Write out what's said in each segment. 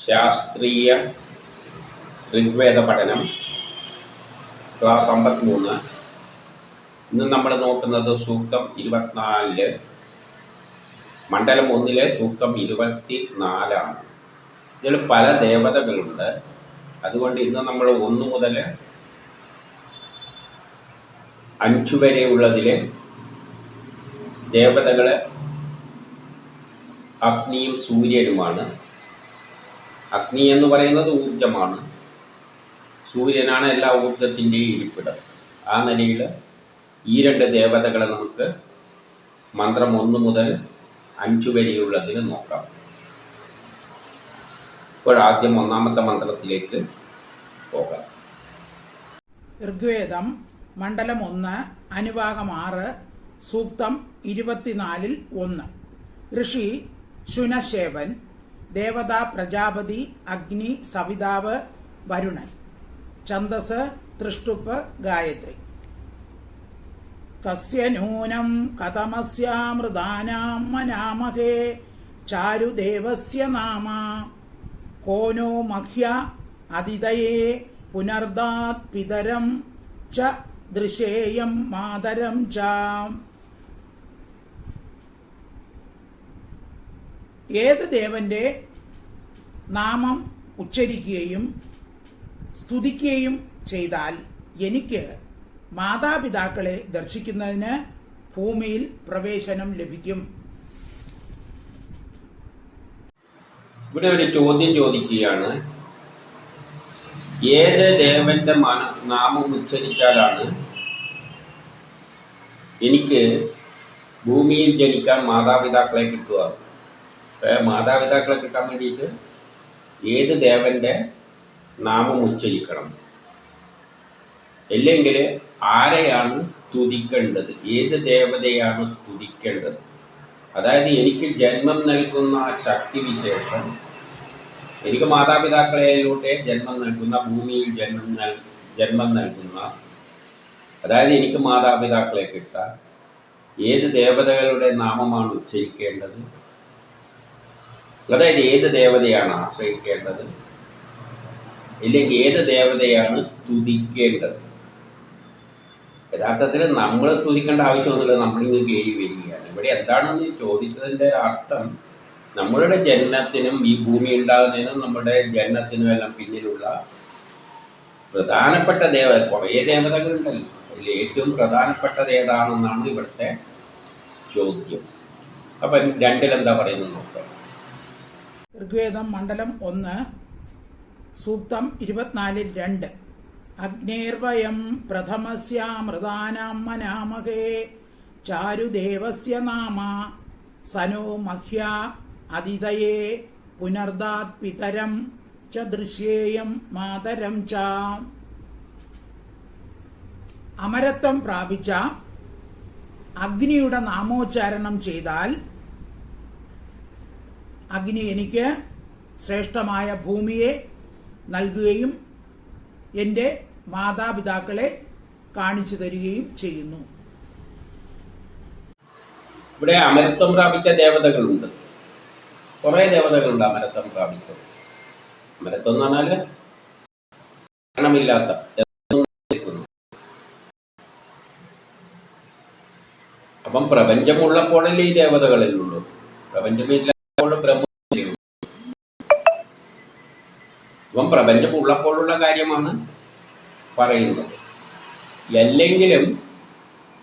ശാസ്ത്രീയ ഋഗ്വേദ പഠനം ക്ലാസ് 53. ഇന്ന് നമ്മൾ നോക്കുന്നത് സൂക്തം 24, മണ്ഡലം 1 സൂക്തം 24. ഇതിൽ പല ദേവതകളുണ്ട്. അതുകൊണ്ട് ഇന്ന് നമ്മൾ 1 മുതൽ 5 വരെയുള്ളതിലെ ദേവതകൾ അഗ്നിയും സൂര്യനുമാണ്. അഗ്നി എന്ന് പറയുന്നത് ഊർജമാണ്. സൂര്യനാണ് എല്ലാ ഊർജത്തിൻ്റെയും ഇരിപ്പിടം. ആ നിലയിൽ ഈ 2 ദേവതകളെ നമുക്ക് മന്ത്രം 1 മുതൽ 5 വരെയുള്ളതിൽ നോക്കാം. ഇപ്പോൾ ആദ്യം 1-ാമത്തെ മന്ത്രത്തിലേക്ക് പോകാം. ഋഗ്വേദം മണ്ഡലം 1 അനുഭാഗം 6 സൂക്തം 24 1. ഋഷി ശുനശേവൻ, ദേവതാ പ്രജാപതി, അഗ്നി സവിതാവ് വരുണൻ, ഛന്ദസ് തൃഷ്ടുപ്പ് ഗായത്രി. കസ്യ നൂനം കഥമസ്യാമൃതാനാം മനാമഹേ ചാരുദേവസ്യ നാമ കോനോ മഹ്യ അതിഥയേ പുനർദാത് പിതരം ച ദൃശേയം മാതരം ച. ഏത് ദേവന്റെ നാമം ഉച്ചരിക്കുകയും സ്തുതിക്കുകയും ചെയ്താൽ എനിക്ക് മാതാപിതാക്കളെ ദർശിക്കുന്നതിന് ഭൂമിയിൽ പ്രവേശനം ലഭിക്കും. ഇവിടെ ഒരു ചോദ്യം ചോദിക്കുകയാണ്. ഏത് ദേവന്റെ നാമം ഉച്ചരിച്ചാലാണ് എനിക്ക് ഭൂമിയിൽ ജനിക്കാൻ മാതാപിതാക്കളെ കിട്ടുക? മാതാപിതാക്കളെ കിട്ടാൻ വേണ്ടിയിട്ട് ഏത് ദേവന്റെ നാമം ഉച്ചരിക്കണം? അല്ലെങ്കിൽ ആരെയാണ് സ്തുതിക്കേണ്ടത്? ഏത് ദേവതയാണ് സ്തുതിക്കേണ്ടത്? അതായത് എനിക്ക് ജന്മം നൽകുന്ന ശക്തിവിശേഷം, എനിക്ക് മാതാപിതാക്കളിലൂടെ ജന്മം നൽകുന്ന, ഭൂമിയിൽ ജന്മം നൽകുന്ന, അതായത് എനിക്ക് മാതാപിതാക്കളെ കിട്ടാൻ ഏത് ദേവതകളുടെ നാമമാണ് ഉച്ചരിക്കേണ്ടത്? അതായത് ഏത് ദേവതയാണ് ആശ്രയിക്കേണ്ടത്? ഇല്ലെങ്കിൽ ഏത് ദേവതയാണ് സ്തുതിക്കേണ്ടത്? യഥാർത്ഥത്തിൽ നമ്മൾ സ്തുതിക്കേണ്ട ആവശ്യമൊന്നുമില്ല, നമ്മളിങ്ങ് കയറി വരികയാണ്. ഇവിടെ എന്താണെന്ന് ചോദിച്ചതിൻ്റെ അർത്ഥം, നമ്മളുടെ ജനനത്തിനും ഈ ഭൂമി ഉണ്ടാകുന്നതിനും നമ്മുടെ ജനനത്തിനും എല്ലാം പിന്നിലുള്ള പ്രധാനപ്പെട്ട കുറേ ദേവതകളുണ്ടല്ലോ, അതിൽ ഏറ്റവും പ്രധാനപ്പെട്ടത് ഏതാണെന്നാണ് ഇവിടുത്തെ ചോദ്യം. അപ്പം 2 എന്താ പറയുന്നത് നോക്കാം. ഋഗ്വേദം മണ്ഡലം 1 സൂക്തം 24 2. അഗ്നേർവയം പ്രഥമസ്യാമൃതാനാം മനാമഹേ ചാരുദേവസ്യ നാമ സനോ മഹ്യ അതിഥയേ പുനർദാത് പിതരം ച ദൃശ്യേയം മാതരം ച. അമരത്വം പ്രാപിച്ച അഗ്നിയുടെ നാമോച്ചാരണം ചെയ്താൽ അഗ്നി എനിക്ക് ശ്രേഷ്ഠമായ ഭൂമിയെ നൽകുകയും എൻ്റെ മാതാപിതാക്കളെ കാണിച്ചു തരികയും ചെയ്യുന്നു. ഇവിടെ അമരത്വം പ്രാപിച്ച ദേവതകളുണ്ട്, കുറേ ദേവതകളുണ്ട് അമരത്വം പ്രാപിച്ചത്. അമരത്വം എന്ന് പറഞ്ഞാൽ മരണമില്ലാത്ത. അപ്പം പ്രപഞ്ചമുള്ളപ്പോഴല്ലേ ഈ ദേവതകളിലുള്ളൂ. പ്രപഞ്ചമില്ലാത്തപ്പോൾ ബ്രഹ്മ. അപ്പം പ്രപഞ്ചമുള്ളപ്പോഴുള്ള കാര്യമാണ് പറയുന്നത്. അല്ലെങ്കിലും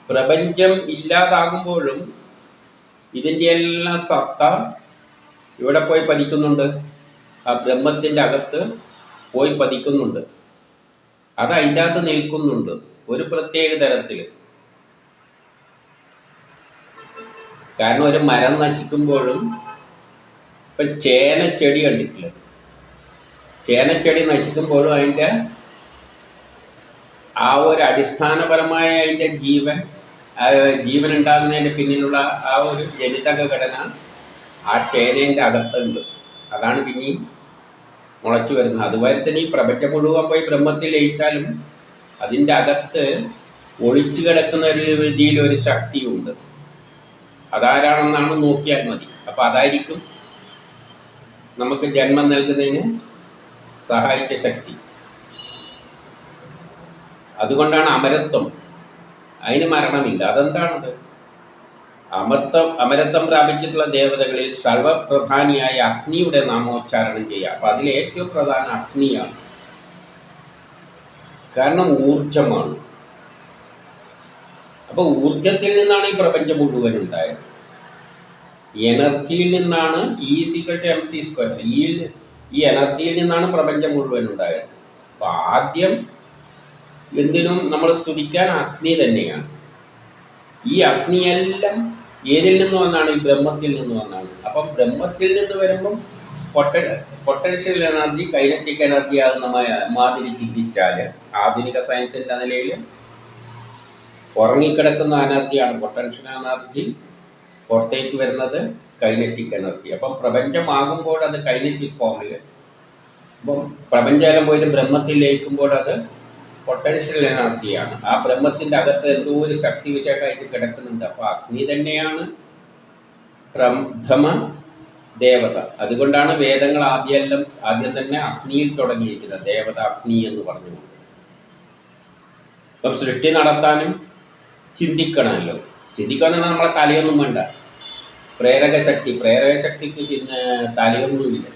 പ്രപഞ്ചം ഇല്ലാതാകുമ്പോഴും ഇതിൻ്റെ എല്ലാം സത്ത ഇവിടെ പോയി പതിക്കുന്നുണ്ട്, ആ ബ്രഹ്മത്തിൻ്റെ അകത്ത് പോയി പതിക്കുന്നുണ്ട്. അത് അതിൻ്റെ അകത്ത് നിൽക്കുന്നുണ്ട് ഒരു പ്രത്യേക തരത്തിൽ. കാരണം ഒരു മരം നശിക്കുമ്പോഴും, ഇപ്പം ചേനച്ചെടി കണ്ടിട്ടില്ല, ചേനച്ചെടി നശിക്കുമ്പോഴും അതിൻ്റെ ആ ഒരു അടിസ്ഥാനപരമായ അതിൻ്റെ ജീവൻ ഉണ്ടാകുന്നതിൻ്റെ പിന്നിലുള്ള ആ ഒരു ജനിതക ഘടന ആ ചേനേൻ്റെ അകത്തുണ്ട്. അതാണ് പിന്നെയും മുളച്ചു വരുന്നത്. അതുപോലെ തന്നെ ഈ പ്രപഞ്ചം മുഴുവൻ പോയി ബ്രഹ്മത്തിൽ ലയിച്ചാലും അതിൻ്റെ അകത്ത് ഒളിച്ചു കിടക്കുന്ന ഒരു രീതിയിലൊരു ശക്തിയുണ്ട്. അതാരാണെന്നാണ് നോക്കിയാൽ മതി. അപ്പോൾ അതായിരിക്കും നമുക്ക് ജന്മം നൽകുന്നതിന് സഹായിച്ച ശക്തി. അതുകൊണ്ടാണ് അമരത്വം. അതിന് മരണമില്ല. അതെന്താണത്? അമരത്വം പ്രാപിച്ചിട്ടുള്ള ദേവതകളിൽ സർവപ്രധാനിയായ അഗ്നിയുടെ നാമോച്ചാരണം ചെയ്യുക. അപ്പം അതിൽ ഏറ്റവും പ്രധാന അഗ്നിയാണ്. കാരണം ഊർജമാണ്. അപ്പോൾ ഊർജത്തിൽ നിന്നാണ് ഈ പ്രപഞ്ചം മുഴുവൻ ഉണ്ടായത്. എനർജിയിൽ നിന്നാണ് E=mc². ഈ എനർജിയിൽ നിന്നാണ് പ്രപഞ്ചം മുഴുവൻ ഉണ്ടായത്. അപ്പോൾ ആദ്യം എന്തിനും നമ്മൾ സ്തുതിക്കാൻ അഗ്നി തന്നെയാണ്. ഈ അഗ്നിയെല്ലാം ഏതിൽ നിന്ന് വന്നാണ്? ഈ ബ്രഹ്മത്തിൽ നിന്ന് വന്നാണ്. അപ്പം ബ്രഹ്മത്തിൽ നിന്ന് വരുമ്പം പൊട്ടൻഷ്യൽ എനർജി കൈനറ്റിക് എനർജി ആകുന്ന മാതിരി ചിന്തിച്ചാൽ ആധുനിക സയൻസിൻ്റെ നിലയിൽ ഉറങ്ങിക്കിടക്കുന്ന എനർജിയാണ് പൊട്ടൻഷ്യൽ എനർജി, പുറത്തേക്ക് വരുന്നത് കൈനറ്റിക് എനർജി. അപ്പം പ്രപഞ്ചമാകുമ്പോൾ അത് കൈനറ്റിക് ഫോമിൽ, അപ്പം പ്രപഞ്ചകാലം പോയിട്ട് ബ്രഹ്മത്തിൽ ലയിക്കുമ്പോൾ അത് പൊട്ടൻഷ്യൽ എനർജിയാണ്. ആ ബ്രഹ്മത്തിൻ്റെ അകത്ത് എന്തോ ഒരു ശക്തിവിശേഷമായിട്ട് കിടക്കുന്നുണ്ട്. അപ്പോൾ അഗ്നി തന്നെയാണ് പ്രഥമ ദേവത. അതുകൊണ്ടാണ് വേദങ്ങൾ ആദ്യം തന്നെ അഗ്നിയിൽ തുടങ്ങിയിരിക്കുന്നത്, ദേവത അഗ്നി എന്ന് പറഞ്ഞുകൊണ്ട്. ഇപ്പം സൃഷ്ടി നടത്താനും ചിന്തിക്കണമല്ലോ. ചിന്തിക്കണമെന്ന് നമ്മളെ തലയൊന്നും വേണ്ട. പ്രേരക ശക്തിക്ക് തലയൊന്നുമില്ല.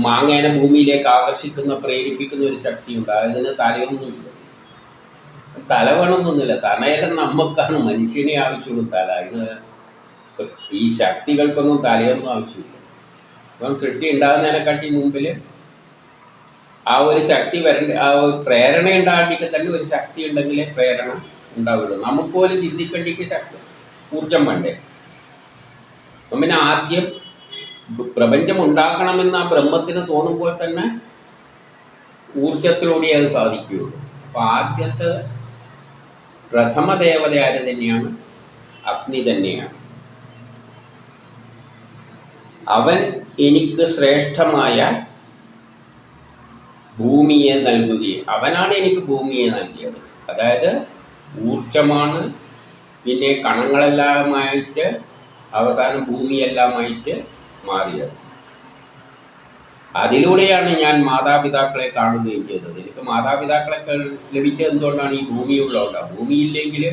മാങ്ങേനെ ഭൂമിയിലേക്ക് പ്രേരിപ്പിക്കുന്ന ഒരു ശക്തിയുണ്ട്. അതിന് തലയൊന്നുമില്ല. തല വേണമെന്നൊന്നുമില്ല. തലയെല്ലാം നമുക്കാണ്, മനുഷ്യനെ ആവശ്യമുള്ളൂ തല. അതിന് ഈ ശക്തികൾക്കൊന്നും തലയൊന്നും ആവശ്യമില്ല. അപ്പം സൃഷ്ടി ഉണ്ടാകുന്നതിനെക്കാട്ടി മുമ്പിൽ ആ ഒരു ശക്തി ആ ഒരു പ്രേരണ ഉണ്ടാകേണ്ടിക്ക് തന്നെ ഒരു ശക്തി ഉണ്ടെങ്കിലേ പ്രേരണ ഉണ്ടാവുള്ളൂ. നമുക്ക് പോലും ചിന്തിക്കേണ്ടിക്ക് ഊർജം വേണ്ടേ? അപ്പം പിന്നെ ആദ്യം പ്രപഞ്ചം ഉണ്ടാക്കണമെന്ന് ആ ബ്രഹ്മത്തിന് തോന്നുമ്പോൾ തന്നെ ഊർജത്തിലൂടെ അത് സാധിക്കുകയുള്ളൂ. അപ്പം ആദ്യത്തെ പ്രഥമ ദേവത ആര് തന്നെയാണ്? അഗ്നി തന്നെയാണ്. അവൻ എനിക്ക് ശ്രേഷ്ഠമായ ഭൂമിയെ നൽകുകയും, അവനാണ് എനിക്ക് ഭൂമിയെ നൽകിയത്. അതായത് ഊർജമാണ്, പിന്നെ കണങ്ങളെല്ലാമായിട്ട് അവസാനം ഭൂമിയെല്ലാമായിട്ട് മാറിയത്. അതിലൂടെയാണ് ഞാൻ മാതാപിതാക്കളെ കാണുകയും ചെയ്തത്. എനിക്ക് മാതാപിതാക്കളെ ലഭിച്ചത് എന്തുകൊണ്ടാണ്? ഈ ഭൂമിയുള്ളതുകൊണ്ടാണ്. ഭൂമിയില്ലെങ്കിൽ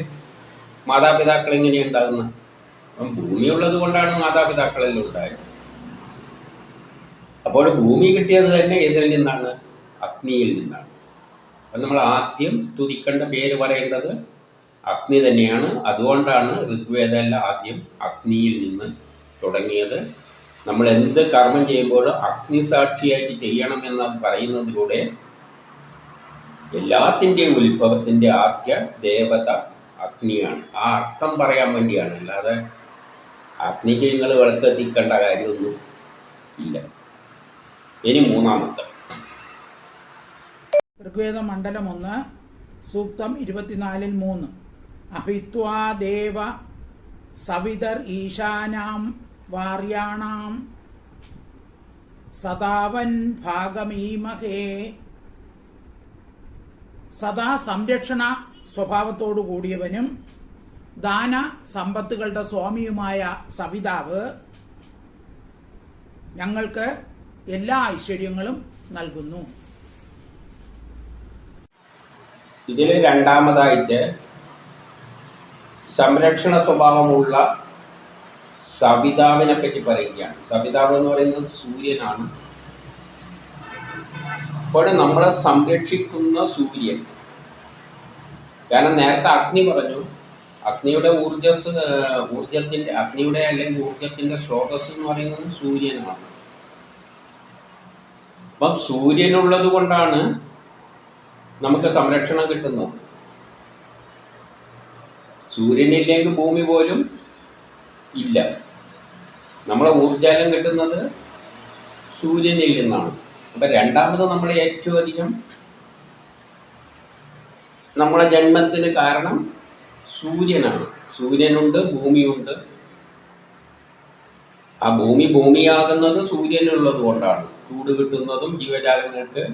മാതാപിതാക്കൾ എങ്ങനെയാണ് ഉണ്ടാകുന്നത്? അപ്പം ഭൂമിയുള്ളത് കൊണ്ടാണ് മാതാപിതാക്കളെല്ലാം ഉണ്ടായത്. അപ്പോൾ ഭൂമി കിട്ടിയത് തന്നെ ഇതിൽ നിന്നാണ്? അഗ്നിയിൽ നിന്നാണ്. അപ്പം നമ്മൾ ആദ്യം സ്തുതിക്കേണ്ട പേര് പറയേണ്ടത് അഗ്നി തന്നെയാണ്. അതുകൊണ്ടാണ് ഋഗ്വേദമെല്ലാം ആദ്യം അഗ്നിയിൽ നിന്ന് തുടങ്ങിയത്. നമ്മൾ എന്ത് കർമ്മം ചെയ്യുമ്പോഴും അഗ്നിസാക്ഷിയായിട്ട് ചെയ്യണമെന്ന് പറയുന്നതിലൂടെ എല്ലാത്തിൻ്റെയും ഉത്ഭവത്തിൻ്റെ ആദ്യ ദേവത അഗ്നിയാണ്. ആ അർത്ഥം പറയാൻ വേണ്ടിയാണ്. അല്ലാതെ അഗ്നിക്ക് നിങ്ങൾ വിളക്കെത്തിക്കേണ്ട കാര്യമൊന്നും ഇല്ല. ഇനി മൂന്നാമത്തെ ഋഗ്വേദ മണ്ഡലം 1 സൂക്തം 24-3. അഭിത്വാ ദേവ സവിതർ ഈശാനാം വാര്യാണാം സദാവൻ ഭാഗമീമഹേ. സദാ സംരക്ഷണ സ്വഭാവത്തോടു കൂടിയവനും ദാന സമ്പത്തുകളുടെ സ്വാമിയുമായ സവിതാവ് ഞങ്ങൾക്ക് എല്ലാ ഐശ്വര്യങ്ങളും നൽകുന്നു. ഇതിൽ രണ്ടാമതായിട്ട് സംരക്ഷണ സ്വഭാവമുള്ള സവിതാവിനെ പറ്റി പറയുകയാണ്. സവിതാവ് എന്ന് പറയുന്നത് സൂര്യനാണ്. അപ്പോൾ നമ്മളെ സംരക്ഷിക്കുന്ന സൂര്യൻ. കാരണം നേരത്തെ അഗ്നി പറഞ്ഞു, അഗ്നിയുടെ ഊർജത്തിന്റെ സ്രോതസ് എന്ന് പറയുന്നത് സൂര്യനാണ്. അപ്പം സൂര്യനുള്ളത് കൊണ്ടാണ് നമുക്ക് സംരക്ഷണം കിട്ടുന്നത്. സൂര്യനില്ലെങ്കിൽ ഭൂമി പോലും ഇല്ല. നമ്മളെ ഊർജം കിട്ടുന്നത് സൂര്യനിൽ നിന്നാണ്. അപ്പം രണ്ടാമത് നമ്മൾ ഏറ്റവും അധികം നമ്മളെ ജന്മത്തിന് കാരണം സൂര്യനാണ്. സൂര്യനുണ്ട്, ഭൂമിയുണ്ട്. ആ ഭൂമിയാകുന്നത് സൂര്യനുള്ളത് കൊണ്ടാണ്. ചൂട് കിട്ടുന്നതും ജീവജാലങ്ങൾക്ക്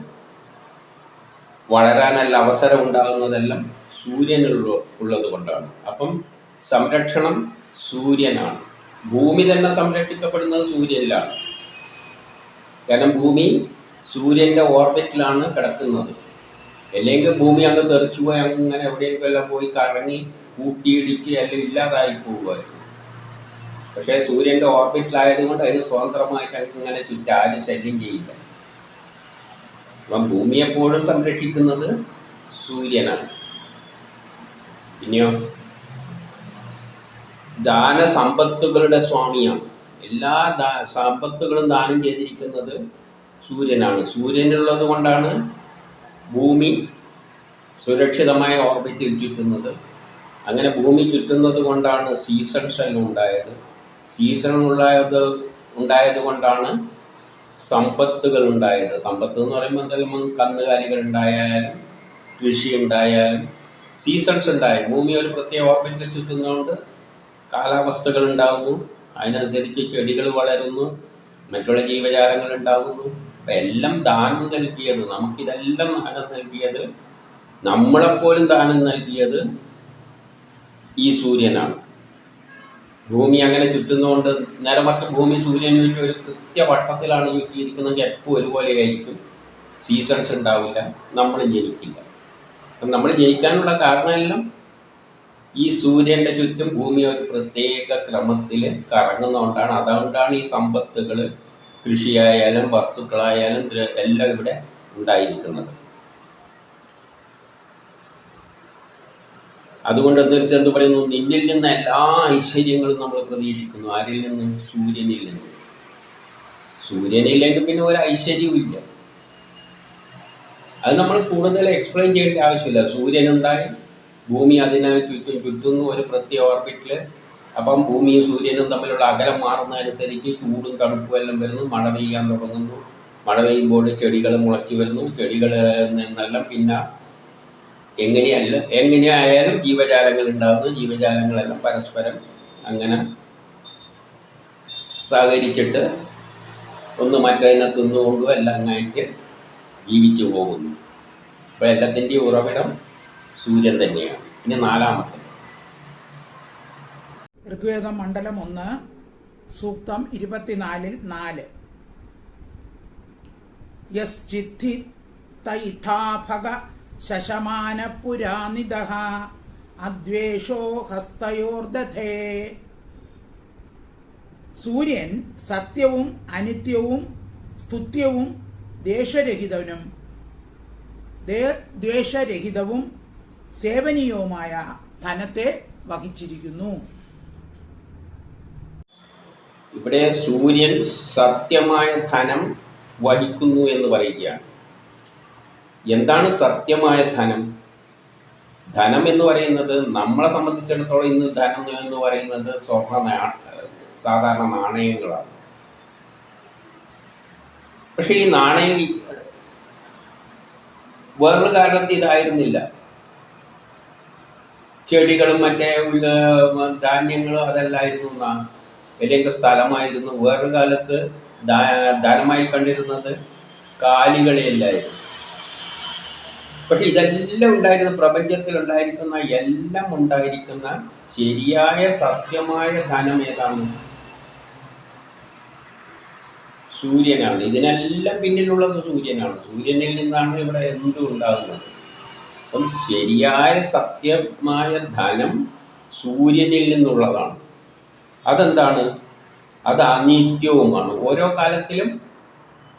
വളരാനല്ല അവസരം ഉണ്ടാകുന്നതെല്ലാം സൂര്യനുള്ളത് കൊണ്ടാണ്. അപ്പം സംരക്ഷണം സൂര്യനാണ്. ഭൂമി തന്നെ സംരക്ഷിക്കപ്പെടുന്നത് സൂര്യനിലാണ്. കാരണം ഭൂമി സൂര്യൻ്റെ ഓർബിറ്റിലാണ് കിടക്കുന്നത്. അല്ലെങ്കിൽ ഭൂമി അങ്ങ് തെറിച്ചു പോയി അങ്ങനെ എവിടെയെങ്കിലും പോയി കറങ്ങി കൂട്ടിയിടിച്ച് എല്ലാം ഇല്ലാതായി പോകുമായിരുന്നു. പക്ഷേ സൂര്യൻ്റെ ഓർബിറ്റിലായതുകൊണ്ട് അതിന് സ്വതന്ത്രമായിട്ട് അങ്ങനെ ചുറ്റാരും ശല്യം ചെയ്യില്ല. അപ്പം ഭൂമി എപ്പോഴും സംരക്ഷിക്കുന്നത് സൂര്യനാണ്. പിന്നെയോ ദാനസമ്പത്തുകളുടെ സ്വാമിയാണ്. എല്ലാ സമ്പത്തുകളും ദാനം ചെയ്തിരിക്കുന്നത് സൂര്യനാണ്. സൂര്യനുള്ളത് കൊണ്ടാണ് ഭൂമി സുരക്ഷിതമായ ഓർബിറ്റിൽ ചുറ്റുന്നത്. അങ്ങനെ ഭൂമി ചുറ്റുന്നത് കൊണ്ടാണ് സീസൺസ് എല്ലാം ഉണ്ടായത്. സീസൺ ഉണ്ടായത് കൊണ്ടാണ് സമ്പത്തുകൾ ഉണ്ടായത്. സമ്പത്ത് എന്ന് പറയുമ്പോൾ എന്തെങ്കിലും കന്നുകാലികൾ ഉണ്ടായാലും കൃഷി ഉണ്ടായാലും സീസൺസ് ഉണ്ടായി. ഭൂമി ഒരു പ്രത്യേക ഓർബിറ്റിൽ ചുറ്റുന്നതുകൊണ്ട് കാലാവസ്ഥകൾ ഉണ്ടാകുന്നു, അതിനനുസരിച്ച് ചെടികൾ വളരുന്നു, മറ്റുള്ള ജീവജാലങ്ങൾ ഉണ്ടാകുന്നു. അപ്പം എല്ലാം ദാനം നൽകിയത്, നമുക്കിതെല്ലാം ദാനം നൽകിയത്, നമ്മളെപ്പോലും ദാനം നൽകിയത് ഈ സൂര്യനാണ്. ഭൂമി അങ്ങനെ ചുറ്റുന്നതുകൊണ്ട് നേരെ മറിച്ച് ഭൂമി സൂര്യന് ചുറ്റും ഒരു കൃത്യവട്ടത്തിലാണ് ചുറ്റിയിരിക്കുന്നതെങ്കിൽ എപ്പോൾ ഒരുപോലെ ആയിരിക്കും. സീസൺസ് ഉണ്ടാവില്ല, നമ്മൾ ജനിക്കില്ല. അപ്പം നമ്മൾ ജനിക്കാനുള്ള കാരണമെല്ലാം ഈ സൂര്യൻ്റെ ചുറ്റും ഭൂമി ഒരു പ്രത്യേക ക്രമത്തിൽ കറങ്ങുന്നതുകൊണ്ടാണ്. അതുകൊണ്ടാണ് ഈ സമ്പത്തുകൾ, കൃഷിയായാലും വസ്തുക്കളായാലും എല്ലാം ഇവിടെ ഉണ്ടായിരിക്കുന്നത്. അതുകൊണ്ട് എന്ത് പറയുന്നു, നിന്നിൽ നിന്ന് എല്ലാ ഐശ്വര്യങ്ങളും നമ്മൾ പ്രതീക്ഷിക്കുന്നു. ആരിൽ നിന്ന്? സൂര്യനിൽ നിന്ന്. സൂര്യനില്ലെങ്കിൽ പിന്നെ ഒരു ഐശ്വര്യവും ഇല്ല. അത് നമ്മൾ കൂടുതൽ എക്സ്പ്ലെയിൻ ചെയ്യേണ്ട ആവശ്യമില്ല. സൂര്യനുണ്ടായി, ഭൂമി അതിനെ ചുറ്റുന്നു ഒരു പ്രത്യേക ഓർബിറ്റിൽ. അപ്പം ഭൂമിയും സൂര്യനും തമ്മിലുള്ള അകലം മാറുന്നതനുസരിച്ച് ചൂടും തണുപ്പും എല്ലാം വരുന്നു, മഴ പെയ്യാൻ തുടങ്ങുന്നു. മഴ പെയ്യുമ്പോൾ ചെടികൾ മുളച്ചു വരുന്നു. ചെടികളിൽ നിന്നെല്ലാം പിന്നെ എങ്ങനെയായാലും ജീവജാലങ്ങൾ ഉണ്ടാകുന്നു. ജീവജാലങ്ങളെല്ലാം പരസ്പരം അങ്ങനെ സഹകരിച്ചിട്ട് ഒന്ന് മറ്റതിനെ തിന്നുകൊണ്ടും എല്ലാം അങ്ങായിട്ട് ജീവിച്ചു പോകുന്നു. അപ്പോൾ എല്ലാത്തിൻ്റെയും ഉറവിടം സൂര്യൻ തന്നെയാണ്. ഇനി നാലാമത്തെ ഋഗ്വേദം മണ്ഡലം 1 സൂക്തം 24-4 യശ്ചിത്തി തൈഥാഭഗ ശശമാനപുരാനിദഃ അദ്വേഷോ ഹസ്തയോർദധേ. സൂര്യൻ സത്യവും അനിത്യവും സ്തുത്യവും ദ്വേഷരഹിതവും സേവനീയവുമായ ധനത്തെ വഹിച്ചിരിക്കുന്നു. ഇവിടെ സൂര്യൻ സത്യമായ ധനം വഹിക്കുന്നു എന്ന് പറയുകയാണ്. എന്താണ് സത്യമായ ധനം? ധനം എന്ന് പറയുന്നത് നമ്മളെ സംബന്ധിച്ചിടത്തോളം ഇന്ന് ധനം എന്ന് പറയുന്നത് സാധാരണ നാണയങ്ങളാണ്. പക്ഷെ ഈ നാണയം വേറൊരു കാലത്ത് ഇതായിരുന്നില്ല. ചെടികളും മറ്റേ ധാന്യങ്ങളും അതല്ലായിരുന്നു അല്ലെങ്കിൽ സ്ഥലമായിരുന്നു. വേറൊരു കാലത്ത് ധനമായി കണ്ടിരുന്നത് കാലികളെയല്ലായിരുന്നു. പക്ഷെ ഇതെല്ലാം ഉണ്ടായിരുന്ന പ്രപഞ്ചത്തിൽ ഉണ്ടായിരിക്കുന്ന എല്ലാം ഉണ്ടായിരിക്കുന്ന ശരിയായ സത്യമായ ധനം ഏതാണ്? സൂര്യനാണ്. ഇതിനെല്ലാം പിന്നിലുള്ളത് സൂര്യനാണ്. സൂര്യനിൽ നിന്നാണ് ഇവിടെ എന്തും ഉണ്ടാകുന്നത്. അപ്പം ശരിയായ സത്യമായ ധനം സൂര്യനിൽ നിന്നുള്ളതാണ്. അതെന്താണ്? അത് അനിത്യവുമാണ്. ഓരോ കാലത്തിലും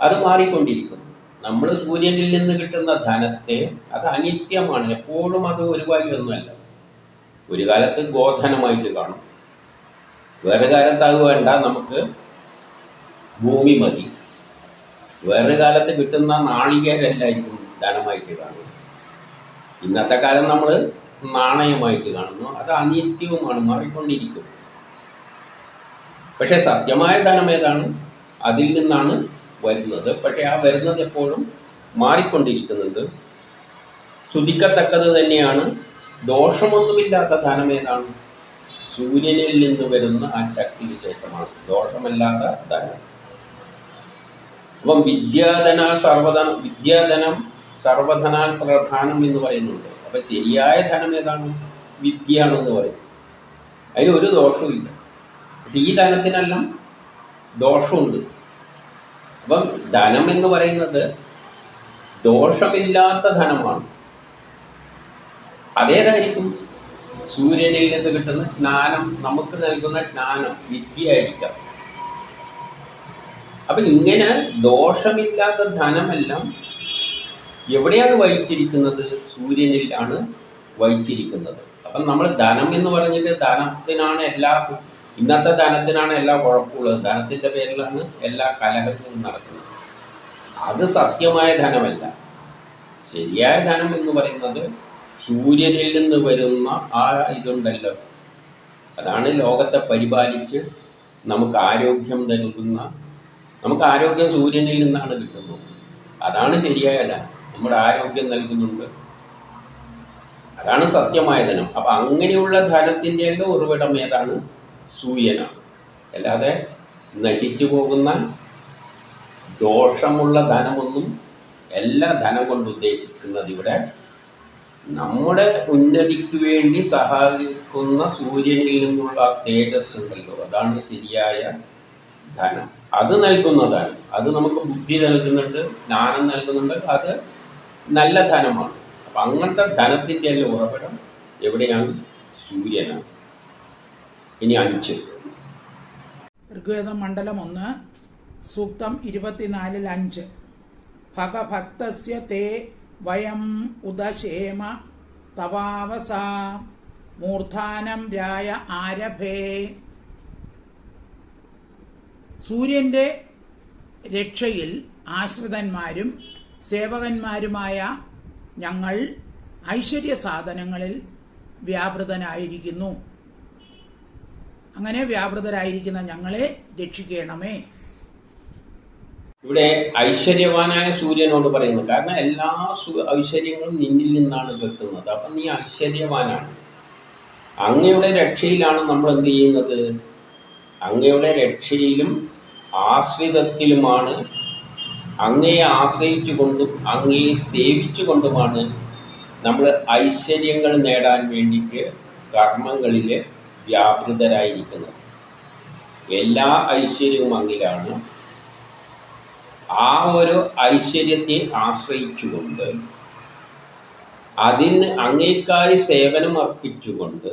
അത് മാറിക്കൊണ്ടിരിക്കുന്നു. നമ്മൾ സൂര്യനിൽ നിന്ന് കിട്ടുന്ന ധനത്തെ അത് അനിത്യമാണ്. എപ്പോഴും അത് ഒരു കാര്യമൊന്നുമല്ല. ഒരു കാലത്ത് ഗോധനമായിട്ട് കാണും, വേറെ കാലത്ത് അത് വേണ്ട, നമുക്ക് ഭൂമി മതി. വേറെ കാലത്ത് കിട്ടുന്ന നാളികേരല്ലായിരിക്കും ധനമായിട്ട് കാണും. ഇന്നത്തെ കാലം നമ്മൾ നാണയമായിട്ട് കാണുന്നു. അത് അനിത്യവുമാണ്, മാറിക്കൊണ്ടിരിക്കും. പക്ഷെ സത്യമായ ധനം ഏതാണ്? അതിൽ നിന്നാണ് വരുന്നത്. പക്ഷെ ആ വരുന്നത് എപ്പോഴും മാറിക്കൊണ്ടിരിക്കുന്നുണ്ട്. സ്തുതിക്കത്തക്കത് തന്നെയാണ്. ദോഷമൊന്നുമില്ലാത്ത ധനം ഏതാണ്? സൂര്യനിൽ നിന്ന് വരുന്ന ആ ശക്തി വിശേഷമാണ് ദോഷമല്ലാത്ത ധനം. അപ്പം വിദ്യാധനം സർവധനാൽ പ്രധാനം എന്ന് പറയുന്നുണ്ട്. അപ്പം ശരിയായ ധനം ഏതാണ്? വിദ്യയാണെന്ന് പറയും. അതിനൊരു ദോഷവും ഇല്ല. പക്ഷെ ഈ ധനത്തിനെല്ലാം ദോഷമുണ്ട്. അപ്പം ധനം എന്ന് പറയുന്നത് ദോഷമില്ലാത്ത ധനമാണ്. അതേതായിരിക്കും? സൂര്യനിൽ നിന്ന് കിട്ടുന്ന ജ്ഞാനം, നമുക്ക് നൽകുന്ന ജ്ഞാനം, വിദ്യയായിരിക്കാം. അപ്പം ഇങ്ങനെ ദോഷമില്ലാത്ത ധനമെല്ലാം എവിടെയാണ് വഹിച്ചിരിക്കുന്നത്? സൂര്യനിൽ ആണ് വഹിച്ചിരിക്കുന്നത്. അപ്പം നമ്മൾ ധനം എന്ന് പറഞ്ഞിട്ട് ധനത്തിനാണ് ഇന്നത്തെ ധനത്തിനാണ് എല്ലാ കുഴപ്പമുള്ളത്. ധനത്തിൻ്റെ പേരിലാണ് എല്ലാ കലഹങ്ങളും നടക്കുന്നത്. അത് സത്യമായ ധനമല്ല. ശരിയായ ധനം എന്ന് പറയുന്നത് സൂര്യനിൽ നിന്ന് വരുന്ന ആ ഇതുണ്ടല്ലോ, അതാണ് ലോകത്തെ പരിപാലിച്ച് നമുക്ക് ആരോഗ്യം നൽകുന്ന. നമുക്ക് ആരോഗ്യം സൂര്യനിൽ നിന്നാണ് കിട്ടുന്നത്. അതാണ് ശരിയായ ധനം. നമ്മുടെ ആരോഗ്യം നൽകുന്നുണ്ട്. അതാണ് സത്യമായ ധനം. അപ്പം അങ്ങനെയുള്ള ധനത്തിൻ്റെ എല്ലാം ഉറവിടം ഏതാണ്? സൂര്യനാണ്. അല്ലാതെ നശിച്ചു പോകുന്ന ദോഷമുള്ള ധനമൊന്നും എല്ലാ ധനം കൊണ്ട് ഉദ്ദേശിക്കുന്നത് ഇവിടെ നമ്മുടെ ഉന്നതിക്ക് വേണ്ടി സഹായിക്കുന്ന സൂര്യനിൽ നിന്നുള്ള തേജസ് ഉണ്ടല്ലോ, അതാണ് ശരിയായ ധനം. അത് നൽകുന്നതാണ്. അത് നമുക്ക് ബുദ്ധി നൽകുന്നുണ്ട്, ജ്ഞാനം നൽകുന്നുണ്ട്. അത് നല്ല ധനമാണ്. അപ്പം അങ്ങനത്തെ ധനത്തിൻ്റെ എല്ലാം ഉറവിടം എവിടെയാണ്? സൂര്യനാണ്. ഇനി 5. ഋഗ്വേദം മണ്ഡലം 1 സൂക്തം 24-5. ഭഗഭക്തസ്യ തേ വയം ഉദശേമ തവാവസാ മൂർധാനം രായ ആരഭേ. സൂര്യന്റെ രക്ഷയിൽ ആശ്രിതന്മാരും സേവകന്മാരുമായ ഞങ്ങൾ ഐശ്വര്യ സാധനങ്ങളിൽ വ്യാപൃതനായിരിക്കുന്നു. അങ്ങനെ വ്യാപൃതരായിരിക്കുന്ന ഞങ്ങളെ രക്ഷിക്കണമേ. ഇവിടെ ഐശ്വര്യവാനായ സൂര്യനോട് പറയുന്നു. കാരണം എല്ലാ ഐശ്വര്യങ്ങളും നിന്നിൽ നിന്നാണ് കിട്ടുന്നത്. അപ്പം നീ ഐശ്വര്യവാനാണ്. അങ്ങയുടെ രക്ഷയിലാണ് നമ്മൾ എന്ത് ചെയ്യുന്നത്? അങ്ങയുടെ രക്ഷയിലും ആശ്രിതത്തിലുമാണ്. അങ്ങയെ ആശ്രയിച്ചു കൊണ്ടും അങ്ങയെ സേവിച്ചു കൊണ്ടുമാണ് നമ്മൾ ഐശ്വര്യങ്ങൾ നേടാൻ വേണ്ടിയിട്ട് കർമ്മങ്ങളിൽ വ്യാപൃതരായിരിക്കുന്നത്. എല്ലാ ഐശ്വര്യവും അങ്ങിലാണ്. ആ ഒരു ഐശ്വര്യത്തെ ആശ്രയിച്ചുകൊണ്ട് അതിന് അങ്ങേക്കായി സേവനം അർപ്പിച്ചുകൊണ്ട്,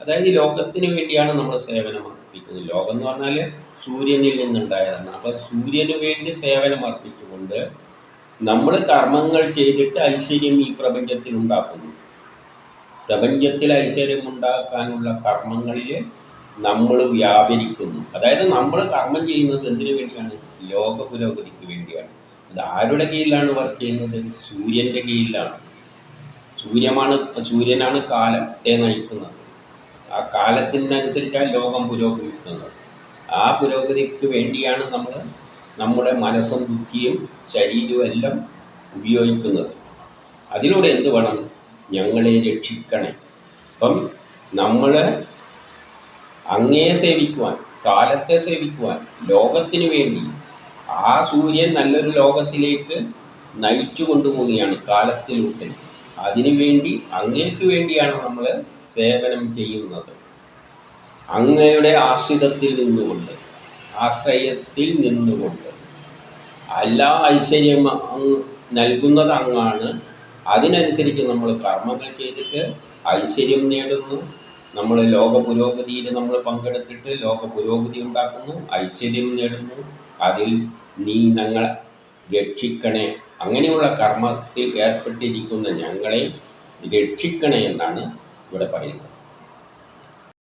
അതായത് ലോകത്തിന് വേണ്ടിയാണ് നമ്മൾ സേവനം അർപ്പിക്കുന്നത്. ലോകം എന്ന് പറഞ്ഞാൽ സൂര്യനിൽ നിന്നുണ്ടായതാണ്. അപ്പോൾ സൂര്യന് വേണ്ടി സേവനം അർപ്പിച്ചുകൊണ്ട് നമ്മൾ കർമ്മങ്ങൾ ചെയ്തിട്ട് ഐശ്വര്യം ഈ പ്രപഞ്ചത്തിൽ ഉണ്ടാക്കുന്നു. പ്രപഞ്ചത്തിൽ ഐശ്വര്യം ഉണ്ടാക്കാനുള്ള കർമ്മങ്ങളിൽ നമ്മൾ വ്യാപരിക്കുന്നു. അതായത് നമ്മൾ കർമ്മം ചെയ്യുന്നത് എന്തിനു വേണ്ടിയാണ്? ലോക പുരോഗതിക്ക് വേണ്ടിയാണ്. അത് ആരുടെ കീഴിലാണ് വർക്ക് ചെയ്യുന്നത്? സൂര്യൻ്റെ കീഴിലാണ്. സൂര്യനാണ് കാലത്തെ നയിക്കുന്നത്. ആ കാലത്തിനനുസരിച്ചാണ് ലോകം പുരോഗമിക്കുന്നത്. ആ പുരോഗതിക്ക് വേണ്ടിയാണ് നമ്മൾ നമ്മുടെ മനസ്സും ബുദ്ധിയും ശരീരവും എല്ലാം ഉപയോഗിക്കുന്നത്. അതിലൂടെ എന്ത് വേണം? ഞങ്ങളെ രക്ഷിക്കണേ. അപ്പം നമ്മൾ അങ്ങയെ സേവിക്കുവാൻ, കാലത്തെ സേവിക്കുവാൻ, ലോകത്തിന് വേണ്ടി ആ സൂര്യൻ നല്ലൊരു ലോകത്തിലേക്ക് നയിച്ചു കൊണ്ടുപോവുകയാണ് കാലത്തിലൂടെ. അതിനുവേണ്ടി അങ്ങേക്ക് വേണ്ടിയാണ് നമ്മൾ സേവനം ചെയ്യുന്നത്. അങ്ങയുടെ ആശ്രയത്തിൽ നിന്നുകൊണ്ട് എല്ലാ ഐശ്വര്യം നൽകുന്നത് അങ്ങാണ്. അതിനനുസരിച്ച് നമ്മൾ കർമ്മങ്ങൾ ചെയ്തിട്ട് ഐശ്വര്യം നേടുന്നു. നമ്മൾ ലോക പുരോഗതിയിൽ നമ്മൾ പങ്കെടുത്തിട്ട് ലോക പുരോഗതി ഉണ്ടാക്കുന്നു, ഐശ്വര്യം നേടുന്നു. അതിൽ നീ ഞങ്ങളെ രക്ഷിക്കണേ. അങ്ങനെയുള്ള കർമ്മത്തിൽ ഏർപ്പെട്ടിരിക്കുന്ന ഞങ്ങളെ രക്ഷിക്കണേ എന്നാണ് ഇവിടെ പറയുന്നത്.